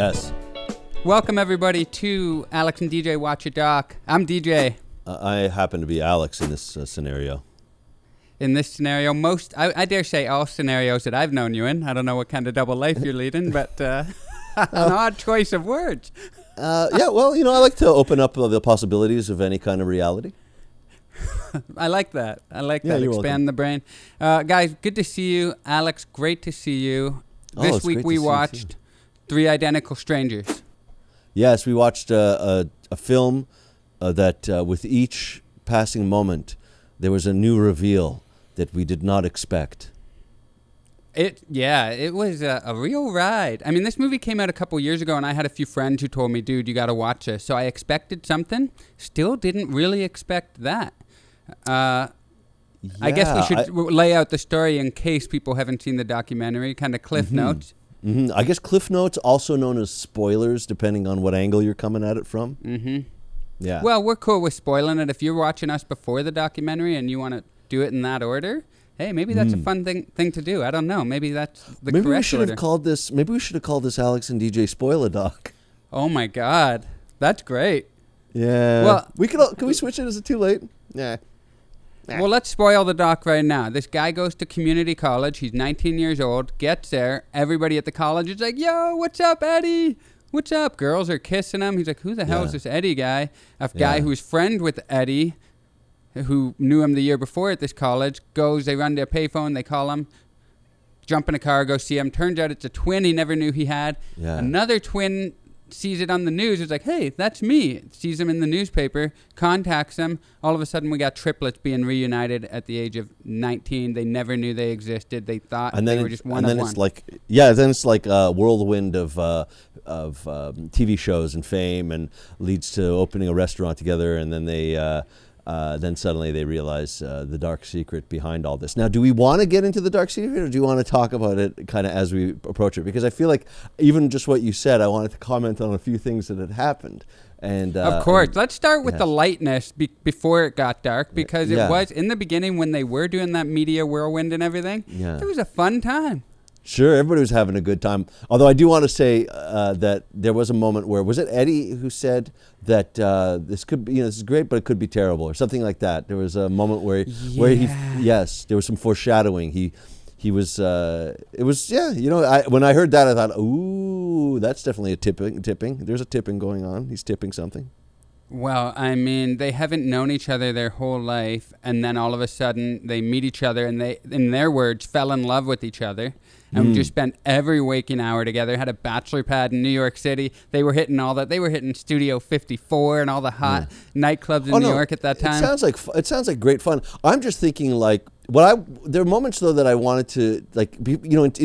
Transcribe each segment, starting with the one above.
Yes. Welcome, everybody, to Alex and D.J. Watch a Doc. I'm DJ. I happen to be Alex in this scenario. In this scenario, I dare say all scenarios that I've known you in. I don't know what kind of double life you're leading, but an odd choice of words. Yeah, well, I like to open up the possibilities of any kind of reality. I like that. Expand welcome. the brain. Guys, good to see you. Alex, great to see you. This week we watched Three Identical Strangers. Yes, we watched a film that with each passing moment, there was a new reveal that we did not expect. It was a real ride. I mean, this movie came out a couple years ago, and I had a few friends who told me, dude, you got to watch this. So I expected something. Still didn't really expect that. I guess we should lay out the story in case people haven't seen the documentary, kind of cliff notes. Mm-hmm. I guess cliff notes, also known as spoilers, depending on what angle you're coming at it from. Mm-hmm. Yeah. Well, we're cool with spoiling it. If you're watching us before the documentary and you want to do it in that order, hey, maybe that's a fun thing to do. I don't know. Maybe that's the correct order. Maybe we should have called this Alex and DJ Spoiler Doc. Oh my God, that's great. Yeah. Well, can we switch it? Is it too late? Yeah. Well, let's spoil the doc right now. This guy goes to community college. He's 19 years old. Gets there. Everybody at the college is like, "Yo, what's up, Eddie? What's up?" Girls are kissing him. He's like, "Who the hell is this Eddie guy?" A guy who's friend with Eddie, who knew him the year before at this college, goes. They run to a payphone. They call him. Jump in a car. Go see him. Turns out it's a twin he never knew he had. Yeah. Another twin sees it on the news. It's like, hey, that's me. Sees him in the newspaper, contacts him. All of a sudden, we got triplets being reunited at the age of 19. They never knew they existed. They thought they were just one of one. Then it's like a whirlwind of TV shows and fame, and leads to opening a restaurant together, and then then suddenly they realize the dark secret behind all this. Now, do we want to get into the dark secret, or do you want to talk about it kind of as we approach it? Because I feel like even just what you said, I wanted to comment on a few things that had happened. And of course, let's start with the lightness before it got dark, because it was in the beginning when they were doing that media whirlwind and everything. Yeah. It was a fun time. Sure, everybody was having a good time. Although I do want to say that there was a moment where, was it Eddie who said that this could be, this is great, but it could be terrible, or something like that. There was a moment where there was some foreshadowing. He was, it was, when I heard that, I thought, ooh, that's definitely a tipping. There's a tipping going on. He's tipping something. Well, I mean, they haven't known each other their whole life, and then all of a sudden they meet each other, and they, in their words, fell in love with each other. And we just spent every waking hour together. Had a bachelor pad in New York City. They were hitting all that. They were hitting Studio 54 and all the hot nightclubs in New York at that time. It sounds like great fun. I'm just thinking there are moments though that I wanted to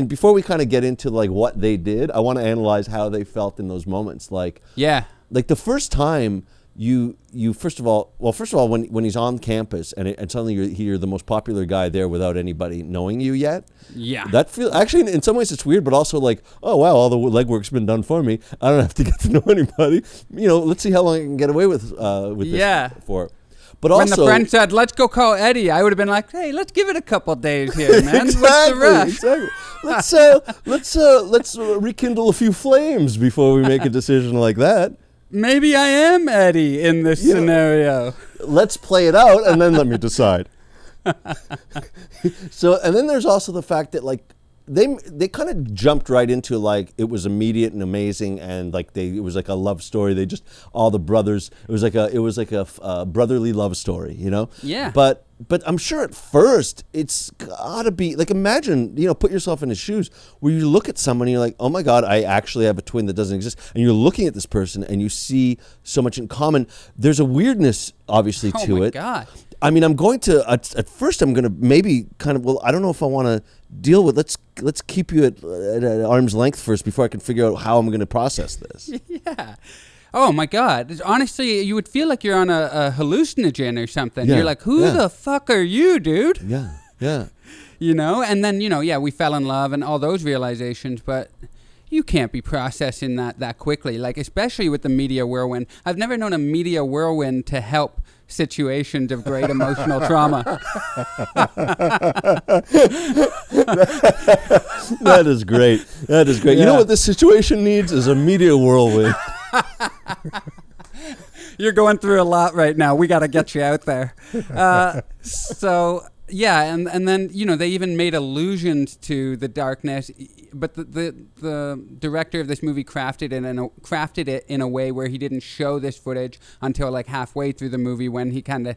before we kind of get into like what they did, I want to analyze how they felt in those moments. Like the first time. You first of all when he's on campus and suddenly you're the most popular guy there without anybody knowing you yet. Yeah. That actually in some ways it's weird, but also like, oh wow, all the legwork's been done for me. I don't have to get to know anybody. Let's see how long I can get away with this for. But when the friend said, "Let's go call Eddie," I would have been like, "Hey, let's give it a couple days here, man. What's the rush?" Let's rekindle a few flames before we make a decision like that. Maybe I am Eddie in this scenario. Let's play it out, and then let me decide. And then there's also the fact that like they kind of jumped right into like it was immediate and amazing, and like it was like a love story. They just all the brothers. It was like a brotherly love story, Yeah. But I'm sure at first it's gotta be like, imagine, put yourself in his shoes where you look at someone and you're like, oh my God, I actually have a twin that doesn't exist. And you're looking at this person and you see so much in common. There's a weirdness obviously to it. Oh my God. I mean, I'm going to, at first I'm going to maybe kind of, I don't know if I want to deal with, let's keep you at arm's length first before I can figure out how I'm going to process this. Yeah. Oh my God! Honestly, you would feel like you're on a hallucinogen or something. Yeah. You're like, who the fuck are you, dude? Yeah. And then, we fell in love and all those realizations, but you can't be processing that quickly, like especially with the media whirlwind. I've never known a media whirlwind to help situations of great emotional trauma. That is great. That is great. You know what this situation needs is a media whirlwind. You're going through a lot right now. We got to get you out there. Yeah, and then they even made allusions to the darkness, but the director of this movie crafted it in a way where he didn't show this footage until like halfway through the movie, when he kind of,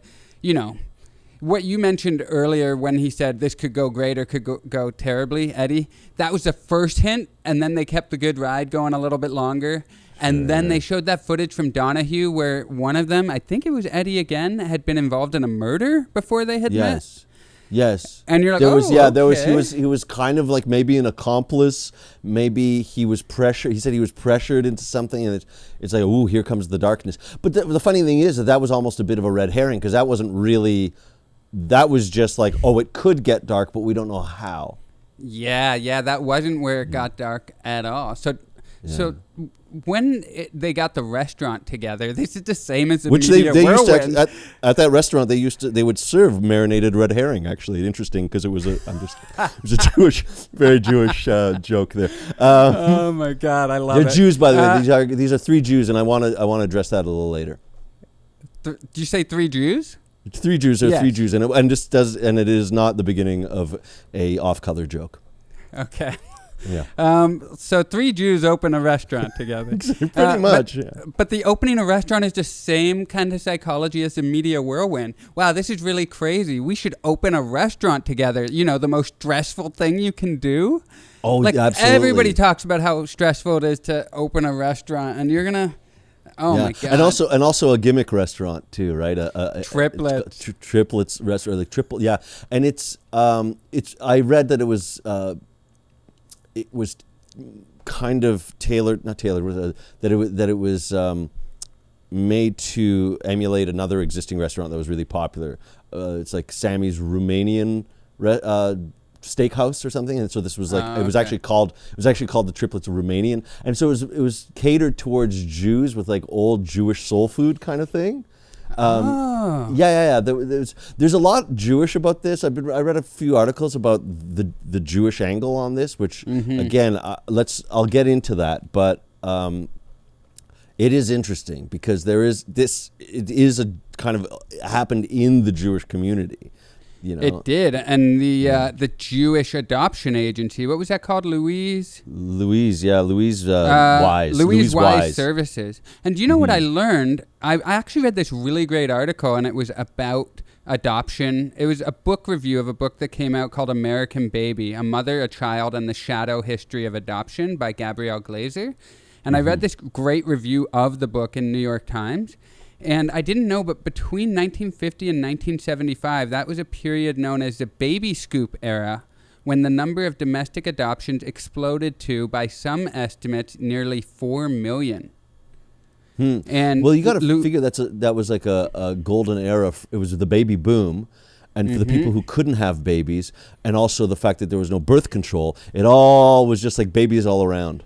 what you mentioned earlier when he said this could go great or could go terribly, Eddie. That was the first hint, and then they kept the good ride going a little bit longer. And then they showed that footage from Donahue where one of them, I think it was Eddie again, had been involved in a murder before they had met. Yes. And you're like, he was kind of like maybe an accomplice. Maybe he was pressured. He said he was pressured into something, and it's like, ooh, here comes the darkness. But the funny thing is that was almost a bit of a red herring, because that wasn't really, that was just like, oh, it could get dark, but we don't know how. Yeah, that wasn't where it got dark at all. So when they got the restaurant together, this is the same as the media whirlwind. At that restaurant they would serve marinated red herring. Actually, interesting, because it was a Jewish, very Jewish joke there. Oh my God, I love it. They're Jews, by the way. These are three Jews, and I want to address that a little later. Did you say three Jews? It's three Jews. There are three Jews, and it is not the beginning of a off-color joke. Okay. Yeah. So three Jews open a restaurant together. Pretty much. But the opening of a restaurant is the same kind of psychology as the media whirlwind. Wow, this is really crazy. We should open a restaurant together. The most stressful thing you can do. Oh, absolutely. Everybody talks about how stressful it is to open a restaurant, and you're gonna. Oh my God! And also a gimmick restaurant too, right? Triplets. Triplets restaurant, like triple. Yeah, and it's. I read that it was kind of that it was made to emulate another existing restaurant that was really popular. It's like Sammy's Romanian steakhouse or something, and so this was like it was actually called the Triplets Romanian, and so it was catered towards Jews with like old Jewish soul food kind of thing. Yeah. There's a lot Jewish about this. I read a few articles about the Jewish angle on this, which again, I'll get into that, but it is interesting because it is a kind of happened in the Jewish community. It did, and the Jewish Adoption Agency. What was that called? Louise Wise Services. And do you know what I learned? I actually read this really great article, and it was about adoption. It was a book review of a book that came out called American Baby: A Mother, a Child, and the Shadow History of Adoption by Gabrielle Glazer. And I read this great review of the book in New York Times. And I didn't know, but between 1950 and 1975, that was a period known as the baby scoop era, when the number of domestic adoptions exploded to, by some estimates, nearly 4 million. And well, you got to figure that was like a golden era. It was the baby boom. And for the people who couldn't have babies, and also the fact that there was no birth control, it all was just like babies all around.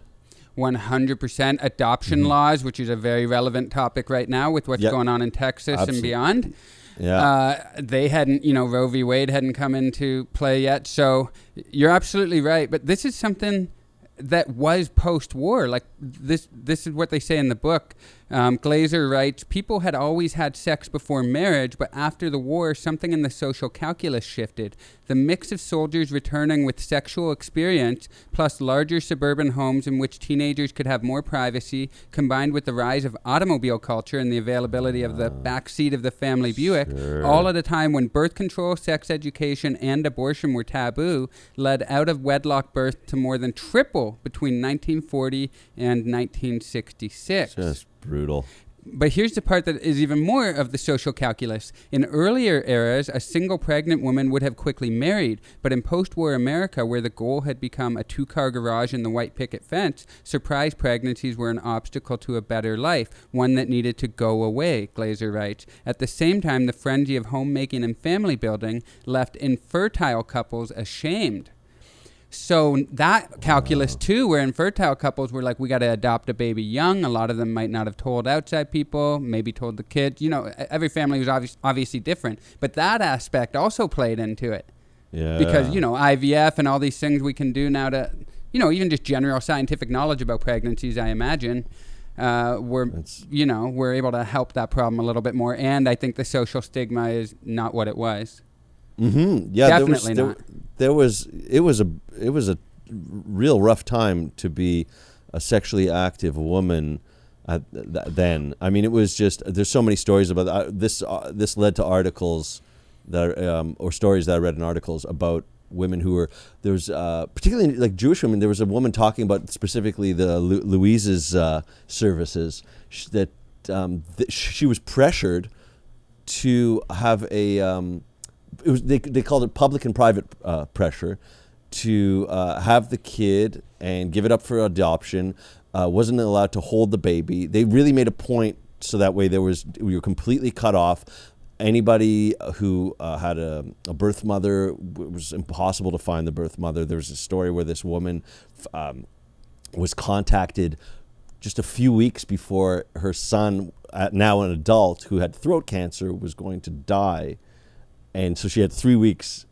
100% adoption laws, which is a very relevant topic right now with what's going on in Texas and beyond. Yeah. They hadn't, Roe v. Wade hadn't come into play yet. So you're absolutely right. But this is something that was post-war. Like this is what they say in the book. Glazer writes, people had always had sex before marriage, but after the war, something in the social calculus shifted. The mix of soldiers returning with sexual experience, plus larger suburban homes in which teenagers could have more privacy, combined with the rise of automobile culture and the availability of the backseat of the family Buick, all at a time when birth control, sex education, and abortion were taboo, led out-of-wedlock birth to more than triple between 1940 and 1966. Just brutal. But here's the part that is even more of the social calculus. In earlier eras, a single pregnant woman would have quickly married. But in post-war America, where the goal had become a 2-car garage and the white picket fence, surprise pregnancies were an obstacle to a better life, one that needed to go away, Glazer writes. At the same time, the frenzy of homemaking and family building left infertile couples ashamed. So that calculus too, where infertile couples were like, we got to adopt a baby young. A lot of them might not have told outside people, maybe told the kids. You know, every family was obviously different. But that aspect also played into it. Yeah. Because, you know, IVF and all these things we can do now to, you know, even just general scientific knowledge about pregnancies, I imagine, we're able to help that problem a little bit more. And I think the social stigma is not what it was. Mm-hmm. Yeah, definitely not. It was a real rough time to be a sexually active woman then. I mean, it was just, there's so many stories about this. This led to articles that or stories that I read in articles about women who were, there was particularly like Jewish women. There was a woman talking about specifically the Louise's services that she was pressured to have a it was they called it public and private pressure to have the kid and give it up for adoption. Wasn't allowed to hold the baby. They really made a point so that way we were completely cut off. Anybody who had a birth mother, it was impossible to find the birth mother. There was a story where this woman was contacted just a few weeks before her son, now an adult, who had throat cancer, was going to die. And so she had 3 weeks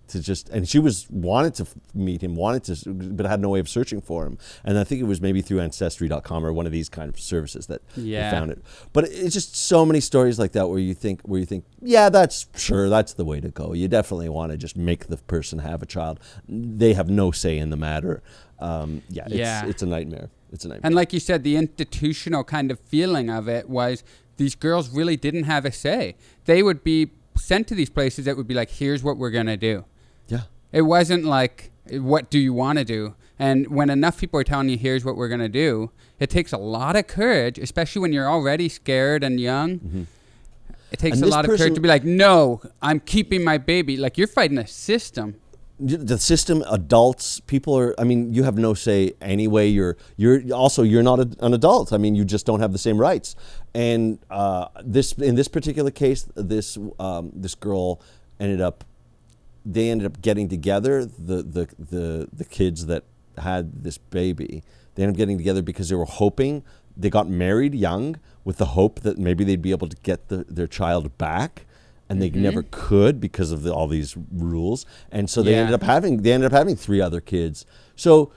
to and she wanted to meet him, but had no way of searching for him. And I think it was maybe through Ancestry.com or one of these kind of services that they found it. But it's just so many stories like that where you think, yeah, that's the way to go. You definitely want to just make the person have a child. They have no say in the matter. It's a nightmare. It's a nightmare. And like you said, the institutional kind of feeling of it was these girls really didn't have a say. They would be sent to these places that would be like, here's what we're going to do. Yeah. It wasn't like, what do you want to do? And when enough people are telling you, here's what we're going to do, it takes a lot of courage, especially when you're already scared and young. Mm-hmm. It takes a lot of courage to be like, no, I'm keeping my baby. Like, you're fighting a system. The system, adults, people are, I mean, you have no say anyway. You're not an adult. I mean, you just don't have the same rights. And in this particular case, this girl ended up getting together, the kids that had this baby. They ended up getting together because they were hoping, they got married young with the hope that maybe they'd be able to get their child back. And they never could because of all these rules, and so they ended up having 3 other kids. So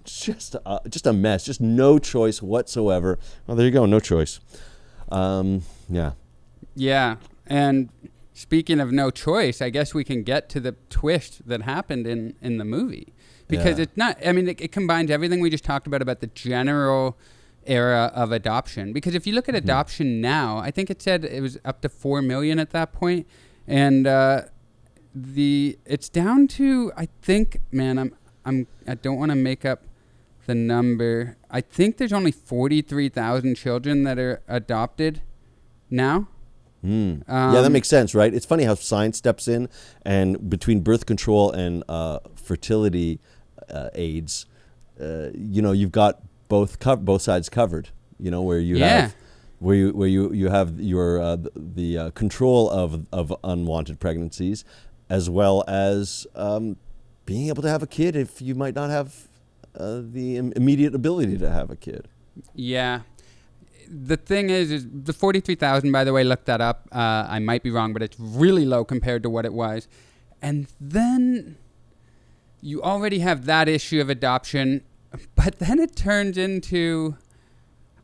just a mess, just no choice whatsoever. Well, there you go, no choice. Yeah, and speaking of no choice, I guess we can get to the twist that happened in the movie, because it's not. I mean, it combines everything we just talked about the general era of adoption. Because if you look at adoption now, I think it said it was up to 4 million at that point, and it's down to, I think, man, I don't want to make up the number. I think there's only 43,000 children that are adopted now. That makes sense, right? It's funny how science steps in, and between birth control and fertility aids, you've got both sides covered, where you have you have your the control of unwanted pregnancies, as well as being able to have a kid if you might not have the immediate ability to have a kid. Yeah. The thing is the 43,000, by the way, look that up. I might be wrong, but it's really low compared to what it was. And then you already have that issue of adoption. But then it turns into,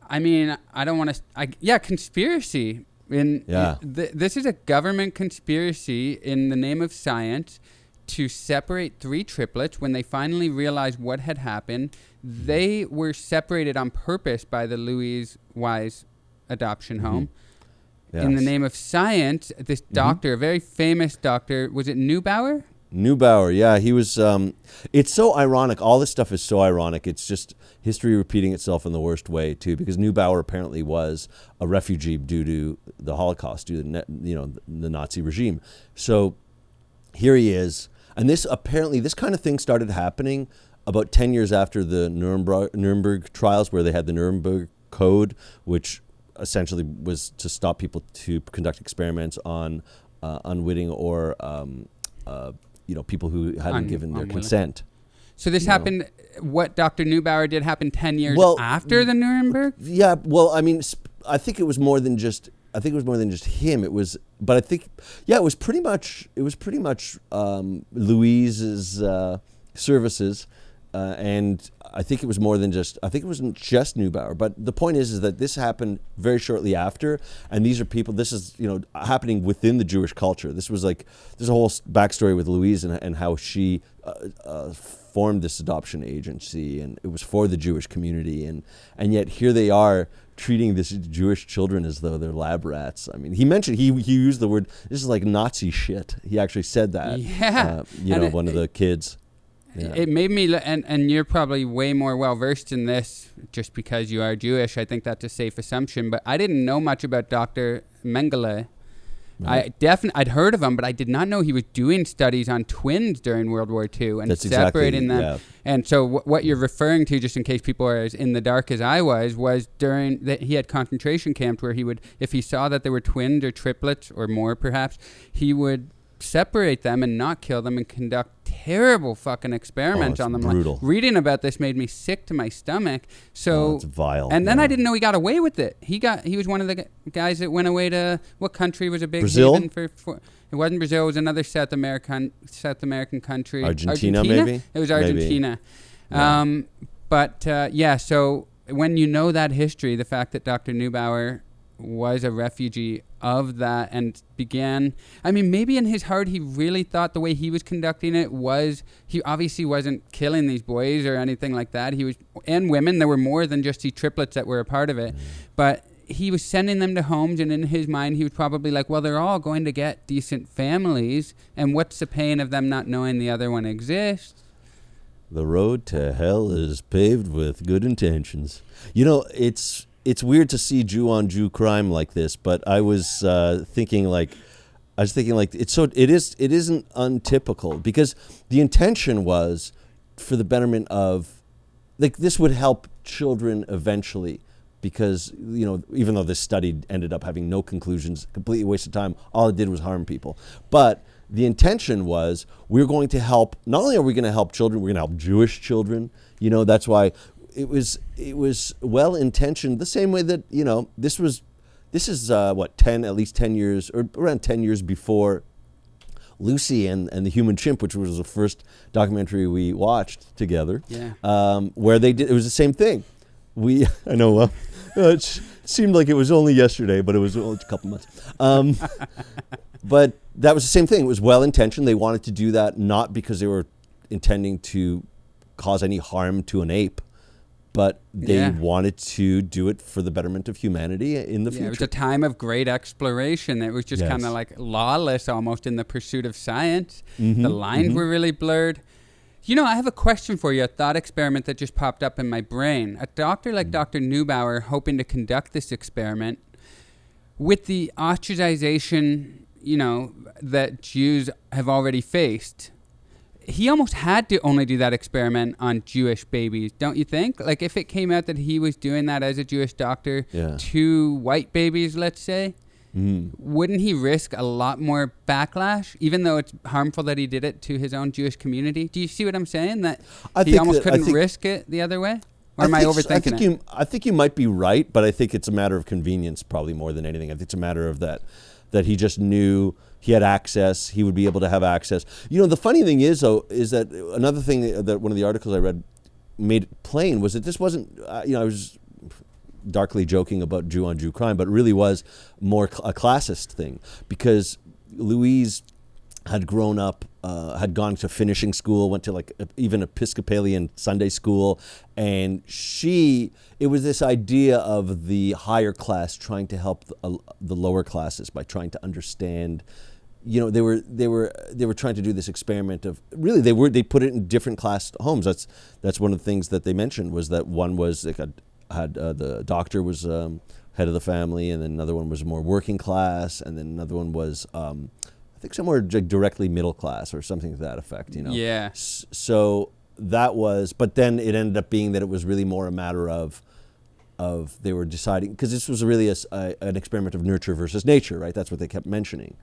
I mean, I don't want to, conspiracy. This is a government conspiracy in the name of science to separate 3 triplets. When they finally realized what had happened, they were separated on purpose by the Louise Wise adoption home. Yes. In the name of science, this doctor, a very famous doctor, was it Neubauer? Neubauer, yeah, he was. It's so ironic. All this stuff is so ironic. It's just history repeating itself in the worst way too. Because Neubauer apparently was a refugee due to the Holocaust, due to the Nazi regime. So here he is, and this kind of thing started happening about 10 years after the Nuremberg trials, where they had the Nuremberg Code, which essentially was to stop people to conduct experiments on unwitting or people who hadn't given their consent. So this happened. What Dr. Neubauer did happened 10 years after the Nuremberg. Yeah. Well, I mean, I think it was more than just. I think it was more than just him. It was, but I think, it was pretty much. It was pretty much Louise's services, and I think it was more than just. I think it wasn't just Neubauer. But the point is that this happened very shortly after, and these are people. This is happening within the Jewish culture. This was like there's a whole backstory with Louise and how she formed this adoption agency, and it was for the Jewish community, and yet here they are treating this Jewish children as though they're lab rats. I mean, he mentioned he used the word, this is like Nazi shit. He actually said that. Yeah. One of the kids. Yeah. It made me, and you're probably way more well versed in this just because you are Jewish. I think that's a safe assumption, but I didn't know much about Dr. Mengele. Right. I'd heard of him, but I did not know he was doing studies on twins during World War II and separating them. Yeah. And so what you're referring to, just in case people are as in the dark as I was during that he had concentration camps where he would, if he saw that there were twins or triplets or more perhaps, he would separate them and not kill them and conduct terrible fucking experiments on them. Brutal. Like, reading about this made me sick to my stomach. So it's vile. And then I didn't know he got away with it. He was one of the guys that went away to what country was a big Brazil? haven for it wasn't Brazil, it was another South American country. Argentina? Maybe? It was Argentina. Yeah. So when you know that history, the fact that Dr. Neubauer was a refugee of that and began, I mean, maybe in his heart he really thought the way he was conducting it was, he obviously wasn't killing these boys or anything like that. He was, and women, there were more than just the triplets that were a part of it, but he was sending them to homes, and in his mind he was probably like, well, they're all going to get decent families, and what's the pain of them not knowing the other one exists? The road to hell is paved with good intentions. It's weird to see Jew-on-Jew crime like this, but I was thinking like it isn't untypical, because the intention was for the betterment of, like, this would help children eventually, because even though this study ended up having no conclusions, completely waste of time, all it did was harm people. But the intention was, we're going to help. Not only are we going to help children, we're going to help Jewish children. That's why. It was well intentioned, the same way that this is at least 10 years, or around 10 years before Lucy and the Human Chimp, which was the first documentary we watched together. Yeah. Where it was the same thing. I know it seemed like it was only yesterday, but it was only a couple months. But that was the same thing. It was well intentioned. They wanted to do that not because they were intending to cause any harm to an ape, but they wanted to do it for the betterment of humanity in the future. It was a time of great exploration. It was just kind of like lawless almost in the pursuit of science. Mm-hmm, the lines were really blurred. I have a question for you, a thought experiment that just popped up in my brain. A doctor like Dr. Neubauer, hoping to conduct this experiment, with the ostracization, that Jews have already faced, he almost had to only do that experiment on Jewish babies, don't you think? Like, if it came out that he was doing that as a Jewish doctor to white babies, let's say, wouldn't he risk a lot more backlash, even though it's harmful that he did it to his own Jewish community? Do you see what I'm saying? That he almost couldn't risk it the other way? Or am I overthinking it? I think you might be right, but I think it's a matter of convenience probably more than anything. I think it's a matter of that he just knew he had access, he would be able to have access. The funny thing is, though, is that another thing that one of the articles I read made it plain was that this wasn't, I was darkly joking about Jew-on-Jew crime, but it really was more a classist thing, because Louise had grown up, had gone to finishing school, went to like even Episcopalian Sunday school, and it was this idea of the higher class trying to help the lower classes by trying to understand. They were trying to do this experiment of, really they put it in different class homes. That's one of the things that they mentioned, was that one was the doctor was head of the family, and then another one was more working class, and then another one was I think somewhere directly middle class or something to that effect. Yeah. So that was, but then it ended up being that it was really more a matter of they were deciding, because this was really an experiment of nurture versus nature, right? That's what they kept mentioning.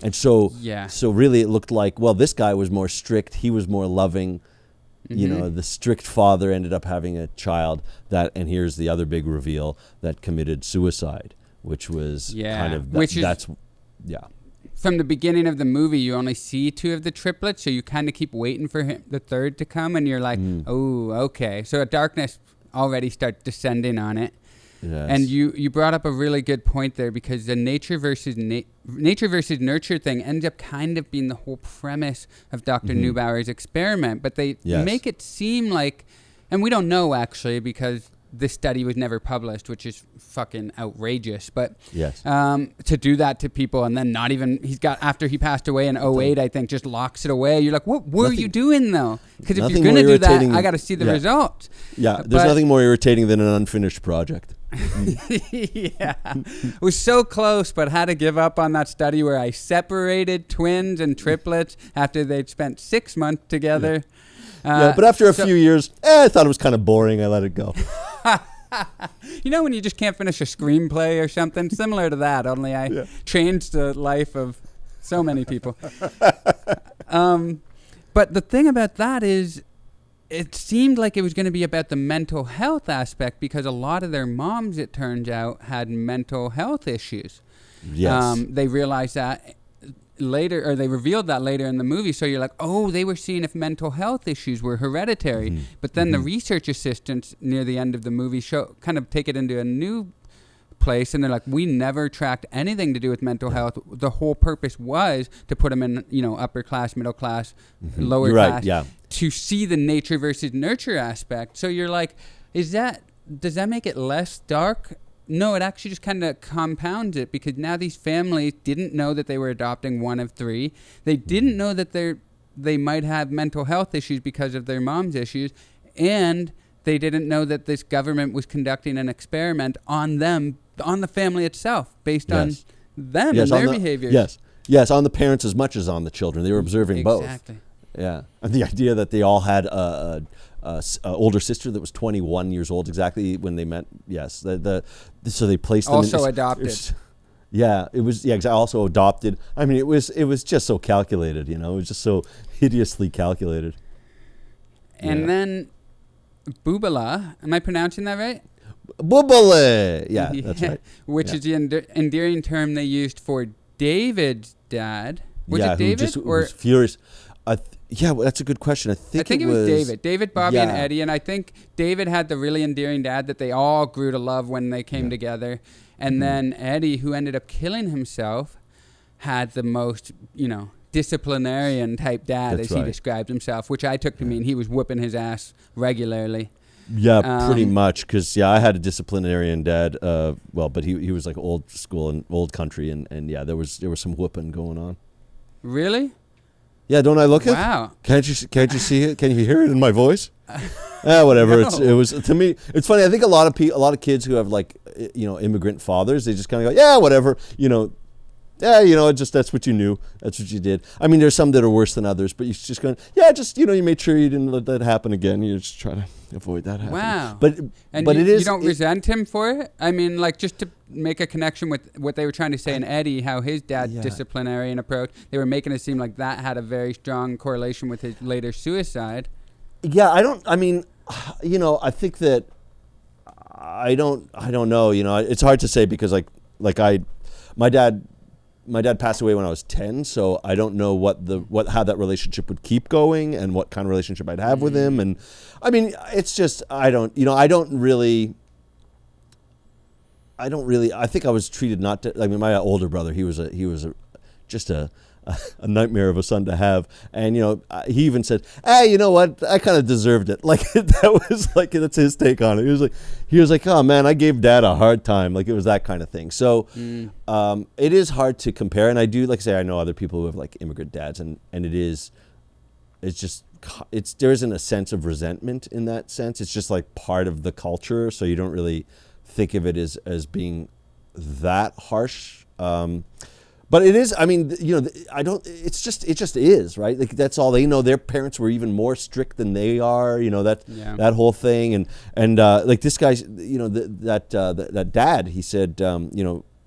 And so really it looked like, well, this guy was more strict, he was more loving, you know, the strict father ended up having a child and here's the other big reveal, that committed suicide, which was kind of, from the beginning of the movie, you only see 2 of the triplets, so you kind of keep waiting for the third to come, and you're like, oh, okay. So a darkness already starts descending on it. Yes. And you brought up a really good point there, because the nature versus nurture thing ends up kind of being the whole premise of Dr. Neubauer's experiment. But they make it seem like, and we don't know actually, because this study was never published, which is fucking outrageous. But to do that to people, and then not even, after he passed away in 2008, I think, just locks it away. You're like, what were you doing though? Because if you're going to do that, I got to see the results. Yeah, there's nothing more irritating than an unfinished project. Yeah, it was so close, but had to give up on that study where I separated twins and triplets after they'd spent 6 months together. But after a few years, I thought it was kind of boring. I let it go. You know when you just can't finish a screenplay or something? Similar to that, only I changed the life of so many people. But the thing about that is, it seemed like it was going to be about the mental health aspect, because a lot of their moms, it turns out, had mental health issues. Yes. They realized that later, or they revealed that later in the movie. So you're like, oh, they were seeing if mental health issues were hereditary. But then the research assistants near the end of the movie kind of take it into a new place, and they're like, we never tracked anything to do with mental health. The whole purpose was to put them in, upper class, middle class, lower class, to see the nature versus nurture aspect. So you're like, does that make it less dark? No, it actually just kind of compounds it, because now these families didn't know that they were adopting one of 3. They didn't know that they might have mental health issues because of their mom's issues, and they didn't know that this government was conducting an experiment on them, on the family itself, based on them and their behavior. Yes, on the parents as much as on the children. They were observing both. Exactly. Yeah, and the idea that they all had a older sister that was 21 years old exactly when they met. Yes, so they placed them also adopted. Yeah, it was. Yeah, also adopted. I mean, it was just so calculated. It was just so hideously calculated. And then Bubala, am I pronouncing that right? Bubale. Yeah, that's right. Which is the endearing term they used for David's dad. Was it David? Who was furious. Well, that's a good question. I think it was David. David, Bobby, and Eddie. And I think David had the really endearing dad that they all grew to love when they came together. And then Eddie, who ended up killing himself, had the most, disciplinarian type dad, as he described himself, which I took to mean he was whooping his ass regularly. Yeah, pretty much. Because, I had a disciplinarian dad. But he was like old school and old country. And there was some whooping going on. Really? Yeah, don't I look it? Wow. Can't you see it? Can you hear it in my voice? Whatever. No. It was, to me, it's funny. I think a lot of kids who have immigrant fathers, they just kind of go, yeah, whatever, that's what you knew. That's what you did. I mean, there's some that are worse than others, but you're just going, you made sure you didn't let that happen again. You're just trying to avoid that happening. Wow. But it is. You don't resent him for it? I mean, just to make a connection with what they were trying to say in Eddie, how his dad's disciplinarian approach, they were making it seem like that had a very strong correlation with his later suicide. Yeah, I think that I don't know. It's hard to say because my dad passed away when I was 10, so I don't know how that relationship would keep going and what kind of relationship I'd have with him. And I mean, it's just I think I was treated my older brother, he was just a nightmare of a son to have. And he even said, "Hey, you know what? I kind of deserved it." That was that's his take on it. He was like, "Oh man, I gave Dad a hard time." It was that kind of thing. So it is hard to compare. And I do I know other people who have immigrant dads, and there isn't a sense of resentment in that sense. It's just part of the culture. So you don't really think of it as being that harsh. But it is. I mean, I don't. It just is, right? That's all they know. Their parents were even more strict than they are. That whole thing, and this guy, that dad. He said,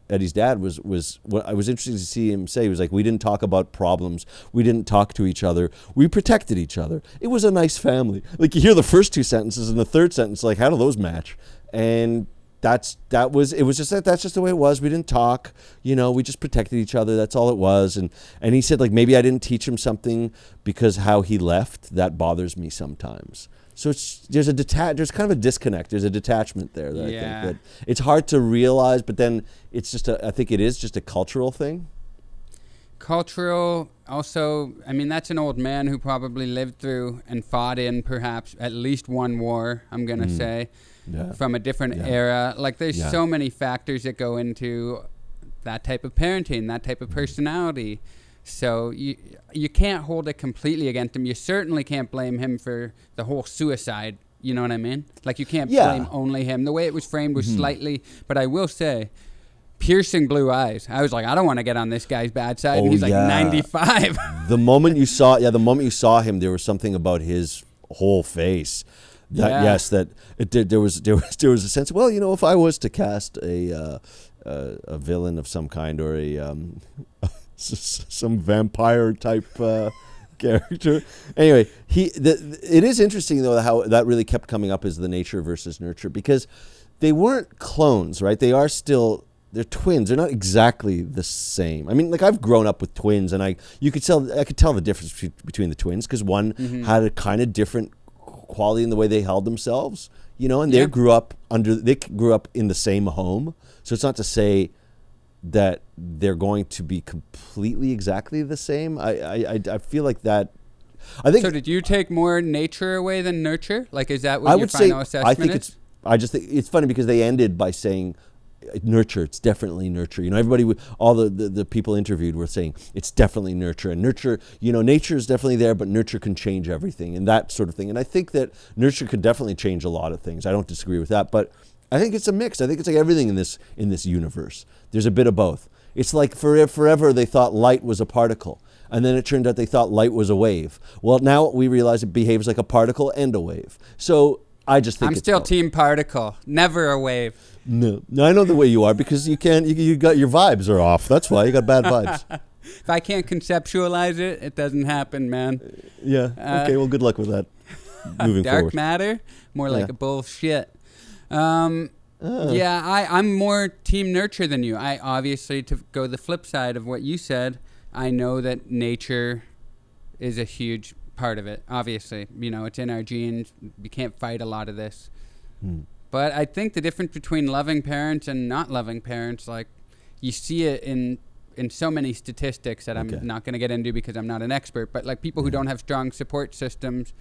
Eddie's dad was what I was interested to see him say. He was like, we didn't talk about problems. We didn't talk to each other. We protected each other. It was a nice family. Like, you hear the first two sentences and the third sentence, like, how do those match? And that's just the way it was. We didn't talk, we just protected each other. That's all it was. And he said, like, maybe I didn't teach him something because how he left, that bothers me sometimes. So there's kind of a disconnect. There's a detachment there that I think that it's hard to realize, but then I think it is just a cultural thing. Cultural, also, I mean, that's an old man who probably lived through and fought in perhaps at least one war, I'm going to say, from a different era. Like, there's so many factors that go into that type of parenting, that type of personality. So you can't hold it completely against him. You certainly can't blame him for the whole suicide. You know what I mean? Like, you can't blame only him. The way it was framed was slightly, but I will say, piercing blue eyes. I was like, I don't want to get on this guy's bad side. And he's like 95. The moment you saw him, there was something about his whole face. That there was a sense. Well, if I was to cast a villain of some kind, or some vampire type character. Anyway, it is interesting though how that really kept coming up as the nature versus nurture, because they weren't clones, right? They're twins. They're not exactly the same. I mean, like, I've grown up with twins, and I could tell the difference between the twins, because one had a kind of different quality in the way they held themselves, and they grew up in the same home. So it's not to say that they're going to be completely exactly the same. I feel like that. I think. So did you take more nature away than nurture? Like, is that what your final assessment is? I just think it's funny because they ended by saying nurture. It's definitely nurture. Everybody, all the people interviewed were saying it's definitely nurture, and nurture. Nature is definitely there, but nurture can change everything and that sort of thing. And I think that nurture could definitely change a lot of things. I don't disagree with that, but I think it's a mix. I think it's like everything in this universe. There's a bit of both. It's like forever they thought light was a particle, and then it turned out they thought light was a wave. Well, now we realize it behaves like a particle and a wave. So I just think I'm still both. Team particle, never a wave. No, I know the way you are, because you got your vibes are off. That's why you got bad vibes. If I can't conceptualize it, it doesn't happen, man. Yeah. Okay. Well, good luck with that. Moving dark forward. Matter, more like a bullshit. I'm more team nurture than you. I obviously, to go the flip side of what you said, I know that nature is a huge part of it. Obviously, it's in our genes. We can't fight a lot of this. But I think the difference between loving parents and not loving parents, like, you see it in so many statistics that I'm not going to get into because I'm not an expert, but like people who don't have strong support systems,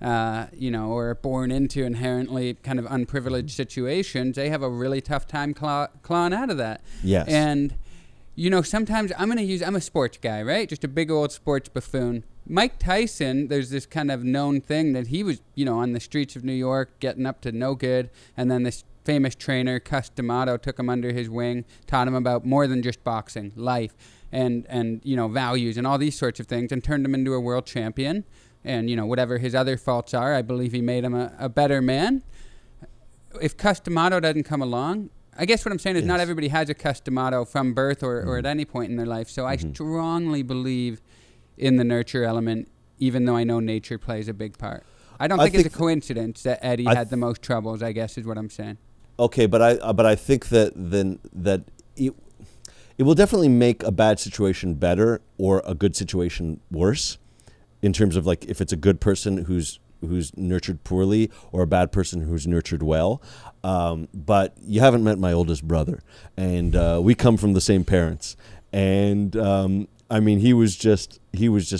or are born into inherently kind of unprivileged situations, they have a really tough time clawing out of that. Yes. And, sometimes I'm a sports guy, right? Just a big old sports buffoon. Mike Tyson, there's this kind of known thing that he was, on the streets of New York getting up to no good, and then this famous trainer, Cus D'Amato, took him under his wing, taught him about more than just boxing, life, and values and all these sorts of things, and turned him into a world champion. And, whatever his other faults are, I believe he made him a better man. If Cus D'Amato doesn't come along, I guess what I'm saying is not everybody has a Cus D'Amato from birth or at any point in their life. So I strongly believe in the nurture element, even though I know nature plays a big part. I don't think it's a coincidence that Eddie had the most troubles, I guess, is what I'm saying. Okay, but I think that it will definitely make a bad situation better or a good situation worse, in terms of, like, if it's a good person who's nurtured poorly or a bad person who's nurtured well. But you haven't met my oldest brother, and we come from the same parents, and I mean, he was just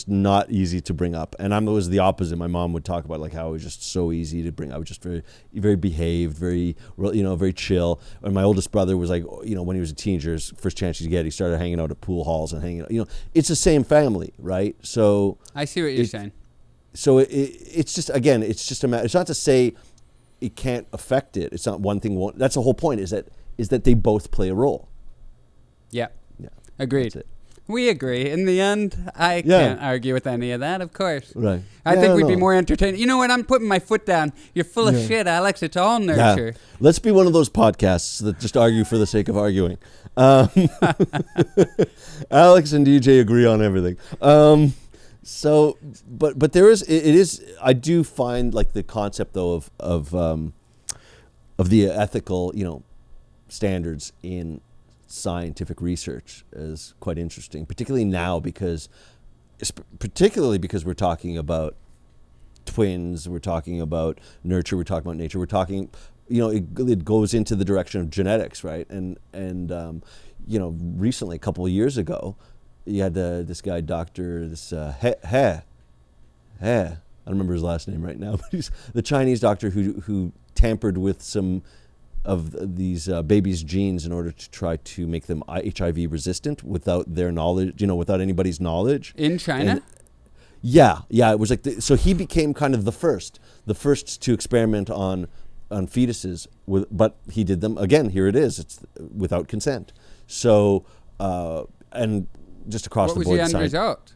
not easy to bring up, and I was the opposite. My mom would talk about, like, how I was just so easy to bring. I was just very, very behaved, very, very chill. And my oldest brother was like, when he was a teenager, his first chance he'd get, he started hanging out at pool halls and hanging out. It's the same family, right? So I see what you're saying. So it's just, again, it's just a matter. It's not to say it can't affect it. It's not one thing. That's the whole point. Is that they both play a role. Yeah. Agreed. That's it. We agree. In the end, I can't argue with any of that, of course. Right. I think we'd be more entertaining. You know what? I'm putting my foot down. You're full of shit, Alex. It's all nurture. Yeah. Let's be one of those podcasts that just argue for the sake of arguing. Alex and DJ agree on everything. So, but there is, it is, I do find like the concept though of the ethical, standards in scientific research is quite interesting, particularly now particularly because we're talking about twins, we're talking about nurture, we're talking about nature, we're talking, it goes into the direction of genetics, right? And recently, a couple of years ago, you had this guy, Doctor, I don't remember his last name right now, but he's the Chinese doctor who tampered with some of these babies' genes in order to try to make them HIV resistant without their knowledge, without anybody's knowledge. In China? And yeah, it was like, so he became kind of the first to experiment on fetuses, but he did them, again, here it is, it's without consent. So, and just across the board. What was the end result?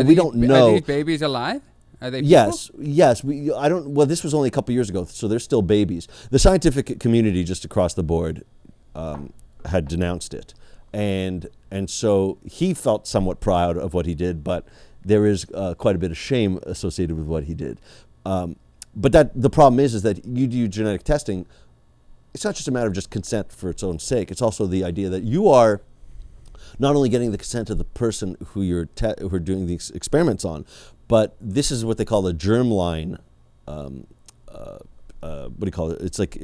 We don't know. Are these babies alive? Are they people? Yes. This was only a couple years ago, so they're still babies. The scientific community just across the board had denounced it, and so he felt somewhat proud of what he did, but there is quite a bit of shame associated with what he did. But the problem is that you do genetic testing. It's not just a matter of just consent for its own sake. It's also the idea that you are not only getting the consent of the person who you're who are doing these experiments on, but this is what they call a germline. What do you call it? It's like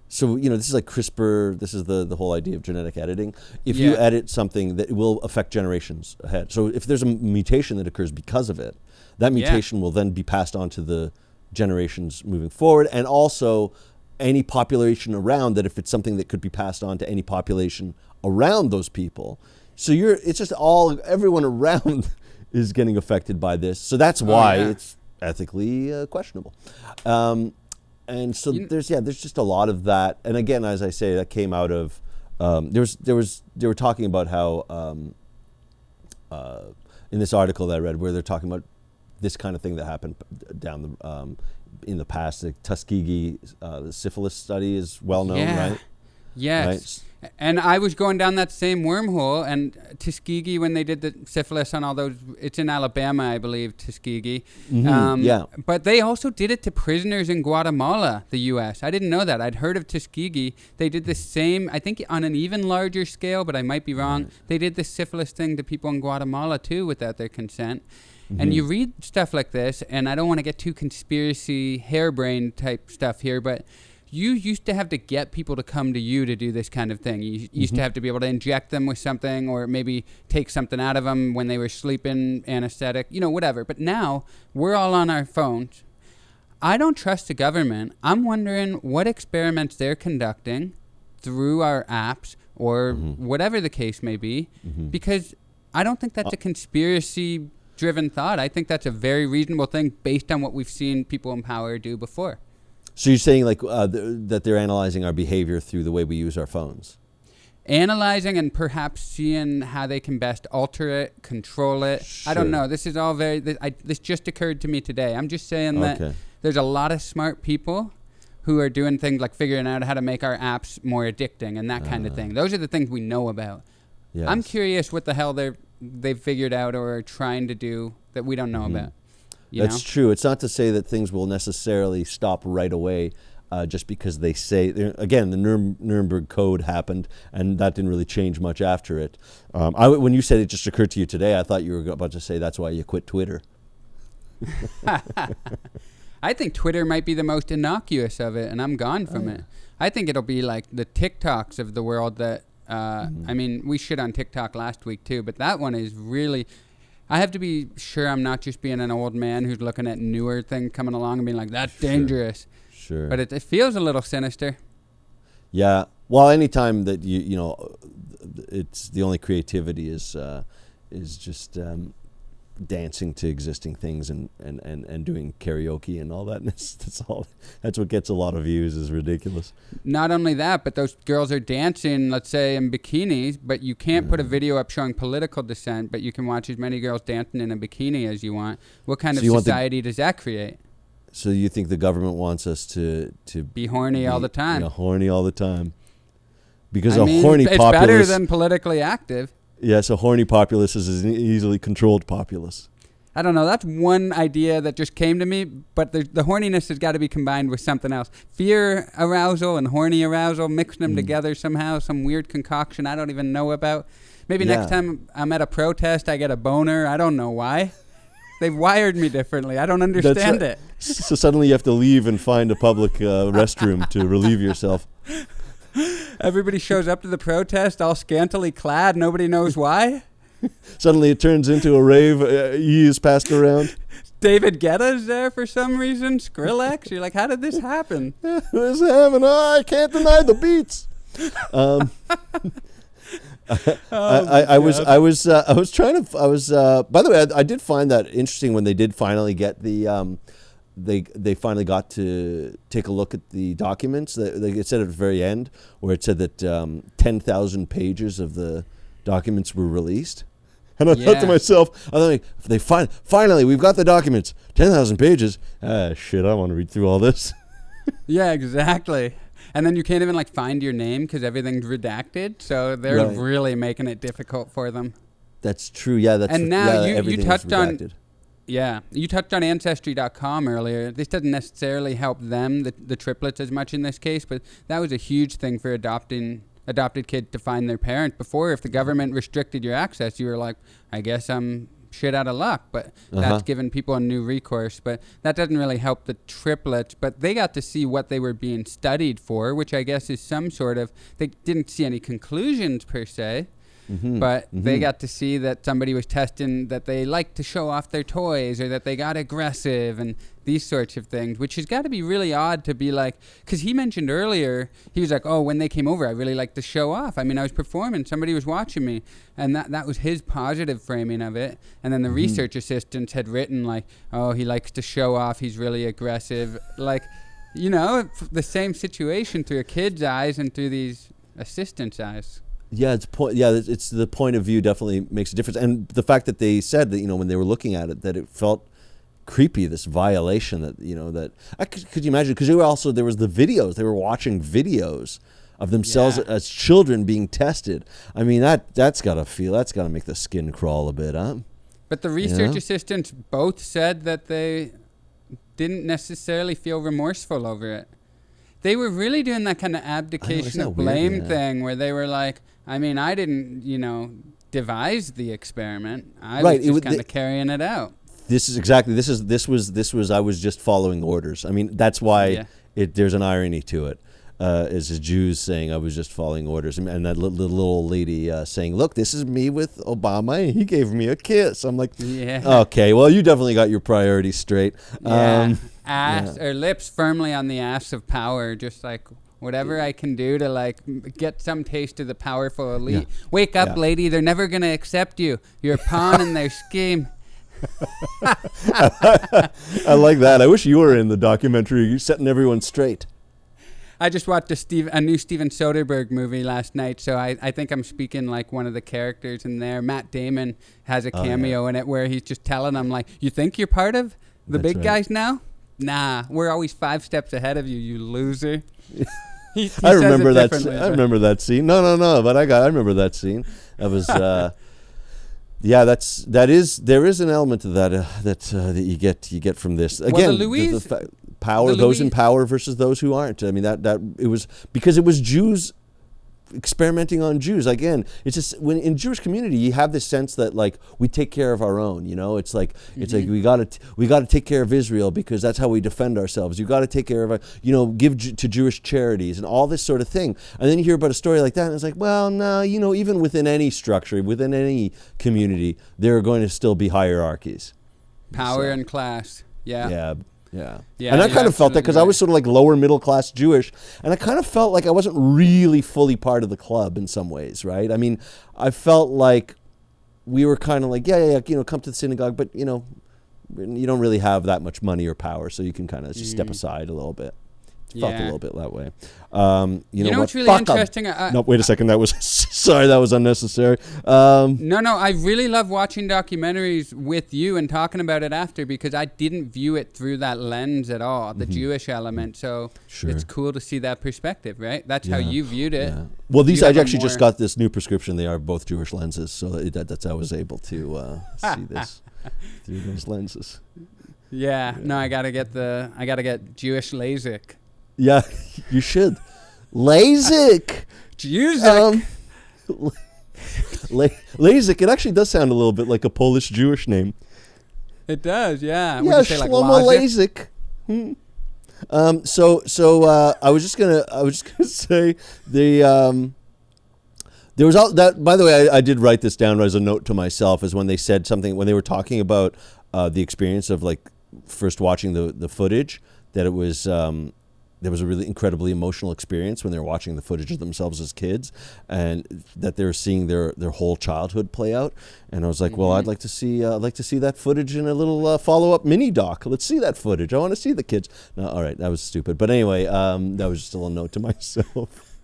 so this is like CRISPR. This is the whole idea of genetic editing. If you edit something, that it will affect generations ahead. So if there's a mutation that occurs because of it, that mutation will then be passed on to the generations moving forward, and also any population around that, if it's something that could be passed on to any population around those people. So it's just everyone around is getting affected by this. So that's why it's ethically questionable. And so there's just a lot of that. And again, as I say, that came out of, they were talking about how, in this article that I read, where they're talking about this kind of thing that happened down in the past. The Tuskegee, the syphilis study is well known, right? Yes. Right? And I was going down that same wormhole, and Tuskegee, when they did the syphilis on all those, it's in Alabama, I believe, Tuskegee. Mm-hmm. But they also did it to prisoners in Guatemala, the U.S. I didn't know that. I'd heard of Tuskegee. They did the same, I think on an even larger scale, but I might be wrong. Right. They did the syphilis thing to people in Guatemala, too, without their consent. Mm-hmm. And you read stuff like this, and I don't want to get too conspiracy harebrained type stuff here, but you used to have to get people to come to you to do this kind of thing. You used to have to be able to inject them with something, or maybe take something out of them when they were sleeping, anesthetic, whatever. But now we're all on our phones. I don't trust the government. I'm wondering what experiments they're conducting through our apps or whatever the case may be, because I don't think that's a conspiracy-driven thought. I think that's a very reasonable thing based on what we've seen people in power do before. So you're saying that they're analyzing our behavior through the way we use our phones? Analyzing and perhaps seeing how they can best alter it, control it. Sure. I don't know. This is all this just occurred to me today. I'm just saying that there's a lot of smart people who are doing things like figuring out how to make our apps more addicting and that kind of thing. Those are the things we know about. Yes. I'm curious what the hell they've figured out or are trying to do that we don't know about. That's true. It's not to say that things will necessarily stop right away just because they say, again, the Nuremberg Code happened, and that didn't really change much after it. When you said it just occurred to you today, I thought you were about to say that's why you quit Twitter. I think Twitter might be the most innocuous of it, and I'm gone from it. I think it'll be like the TikToks of the world that, I mean, we shit on TikTok last week too, but that one is really... I have to be sure I'm not just being an old man who's looking at newer things coming along and being like, that's dangerous. Sure. But it feels a little sinister. Yeah. Well, anytime that it's the only creativity is just dancing to existing things and doing karaoke and all that. And that's what gets a lot of views, is ridiculous. Not only that, but those girls are dancing, let's say, in bikinis, but you can't put a video up showing political dissent, but you can watch as many girls dancing in a bikini as you want. What kind of society does that create? So you think the government wants us to be horny all the time? Horny all the time. Because horny populace... It's better than politically active. Yes, a horny populace is an easily controlled populace. I don't know. That's one idea that just came to me, but the horniness has got to be combined with something else. Fear arousal and horny arousal, mixing them together somehow, some weird concoction I don't even know about. Maybe next time I'm at a protest, I get a boner. I don't know why. They've wired me differently. I don't understand it. So suddenly you have to leave and find a public restroom to relieve yourself. Everybody shows up to the protest all scantily clad. Nobody knows why. Suddenly it turns into a rave. E is passed around. David Guetta's there for some reason. Skrillex. You're like, how did this happen? This happened. I can't deny the beats. I was by the way, I did find that interesting when they did finally get the they finally got to take a look at the documents. It said at the very end where it said that 10,000 pages of the documents were released. And I thought to myself, finally we've got the documents. 10,000 pages. Shit, I want to read through all this. Yeah, exactly. And then you can't even find your name because everything's redacted. So they're really making it difficult for them. That's true. Yeah, that's and now you touched redacted. You touched on Ancestry.com earlier. This doesn't necessarily help them, the triplets, as much in this case, but that was a huge thing for adopted kids to find their parents. Before, if the government restricted your access, you were like, I guess I'm shit out of luck, but that's given people a new recourse. But that doesn't really help the triplets, but they got to see what they were being studied for, which I guess is some sort of, they didn't see any conclusions per se. But they got to see that somebody was testing that they like to show off their toys or that they got aggressive and these sorts of things, which has got to be really odd to be like, because he mentioned earlier, he was like, oh, when they came over, I really liked to show off. I mean, I was performing, somebody was watching me, and that was his positive framing of it. And then the research assistants had written like, oh, he likes to show off, he's really aggressive. Like, the same situation through a kid's eyes and through these assistants' eyes. Yeah, it's the point of view definitely makes a difference, and the fact that they said that when they were looking at it that it felt creepy, this violation that could you imagine? Because there was the videos, they were watching videos of themselves as children being tested. I mean that's gotta make the skin crawl a bit, huh? But the research assistants both said that they didn't necessarily feel remorseful over it. They were really doing that kind of abdication of blame thing where they were like, I mean, I didn't, devise the experiment. I was just kind of carrying it out. This was I was just following orders. I mean, that's why there's an irony to it. Is the Jews saying I was just following orders, and that little old lady saying, "Look, this is me with Obama, and he gave me a kiss." I'm like, okay, well, you definitely got your priorities straight. Or lips firmly on the ass of power, just like whatever I can do to get some taste of the powerful elite. Wake up, lady! They're never gonna accept you. You're a pawn in their scheme. I like that. I wish you were in the documentary. You're setting everyone straight. I just watched a new Steven Soderbergh movie last night, so I think I'm speaking like one of the characters in there. Matt Damon has a cameo in it where he's just telling them, like, you think you're part of the big guys now? Nah, we're always 5 steps ahead of you, you loser. He I remember that scene. No, but I remember that scene. That was there is an element to that that you get from this. Again, the power, those in power versus those who aren't. I mean, that it was because it was Jews experimenting on Jews. Again, it's just when in Jewish community you have this sense that we take care of our own. It's like we got to take care of Israel because that's how we defend ourselves. You got to take care of give to Jewish charities and all this sort of thing. And then you hear about a story like that, and it's like, well, no, even within any structure, within any community, there are going to still be hierarchies, power and class. Yeah. And I kind of felt that because I was sort of lower middle class Jewish, and I kind of felt like I wasn't really fully part of the club in some ways, right? I mean, I felt like we were kind of like, yeah, come to the synagogue, but you don't really have that much money or power, so you can kind of just step aside a little bit. It felt a little bit that way. You know what's really Fuck interesting? No, wait a second. That was sorry. That was unnecessary. No. I really love watching documentaries with you and talking about it after, because I didn't view it through that lens at all, the Jewish element. So it's cool to see that perspective, right? That's how you viewed it. Yeah. Well, these I actually just got this new prescription. They are both Jewish lenses, so that's how I was able to see this through those lenses. Yeah. No, I gotta get Jewish LASIK. Yeah, you should. LASIK. Jewish. LASIK. It actually does sound a little bit like a Polish Jewish name. It does, yeah. Yeah, Shlomo LASIK. So I was just gonna say there was all that. By the way, I did write this down as a note to myself, is when they said something when they were talking about the experience of like first watching the footage, that it was. There was a really incredibly emotional experience when they were watching the footage of themselves as kids, and that they were seeing their whole childhood play out. And I was like, well, I'd like to see that footage in a little follow-up mini doc. Let's see that footage. I want to see the kids. No, all right, that was stupid. But anyway, that was just a little note to myself.